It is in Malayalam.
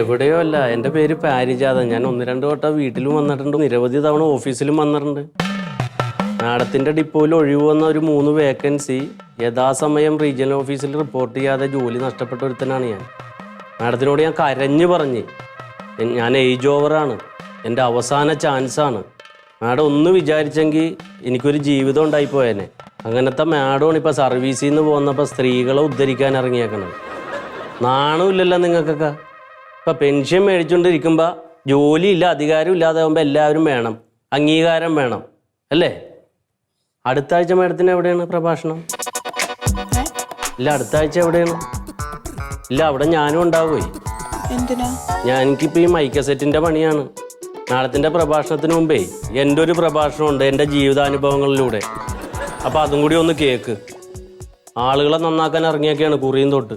എവിടെയോ അല്ല, എൻ്റെ പേര് പാരിജാതൻ. ഞാൻ 1-2 വട്ടം വീട്ടിലും വന്നിട്ടുണ്ട്, നിരവധി തവണ ഓഫീസിലും വന്നിട്ടുണ്ട്. മാഡത്തിൻ്റെ ഡിപ്പോയിൽ ഒഴിവ് വന്ന ഒരു 3 വേക്കൻസി യഥാസമയം റീജിയണൽ ഓഫീസിൽ റിപ്പോർട്ട് ചെയ്യാതെ ജോലി നഷ്ടപ്പെട്ട ഒരുത്തനാണ് ഞാൻ. മാഡത്തിനോട് ഞാൻ കരഞ്ഞു പറഞ്ഞ്, ഞാൻ ഏജ് ഓവറാണ്, എൻ്റെ അവസാന ചാൻസാണ്. മാഡം ഒന്ന് വിചാരിച്ചെങ്കിൽ എനിക്കൊരു ജീവിതം ഉണ്ടായിപ്പോയേനെ. അങ്ങനത്തെ മാഡമാണ് ഇപ്പോൾ സർവീസിൽ നിന്ന് പോന്നപ്പോൾ സ്ത്രീകളെ ഉദ്ധരിക്കാൻ ഇറങ്ങിയേക്കണത്. നാണമില്ലല്ലോ നിങ്ങൾക്കൊക്കെ. ഇപ്പം പെൻഷൻ മേടിച്ചുകൊണ്ടിരിക്കുമ്പോൾ ജോലിയില്ല, അധികാരം ഇല്ലാതാകുമ്പോൾ എല്ലാവരും വേണം, അംഗീകാരം വേണം അല്ലേ? അടുത്ത ആഴ്ച മാഡത്തിന് എവിടെയാണ് പ്രഭാഷണം? ഇല്ല, അടുത്ത ആഴ്ച എവിടെയാണ്? ഇല്ല, അവിടെ ഞാനും ഉണ്ടാവുമേ. എനിക്കിപ്പോൾ ഈ മൈക്ക സെറ്റിൻ്റെ പണിയാണ്. മാഡത്തിൻ്റെ പ്രഭാഷണത്തിന് മുമ്പേ എൻ്റെ ഒരു പ്രഭാഷണമുണ്ട്, എൻ്റെ ജീവിതാനുഭവങ്ങളിലൂടെ. അപ്പോൾ അതും കൂടി ഒന്ന് കേൾക്ക്. ആളുകളെ നന്നാക്കാൻ ഇറങ്ങിയൊക്കെയാണ് കുറിയും തൊട്ട്.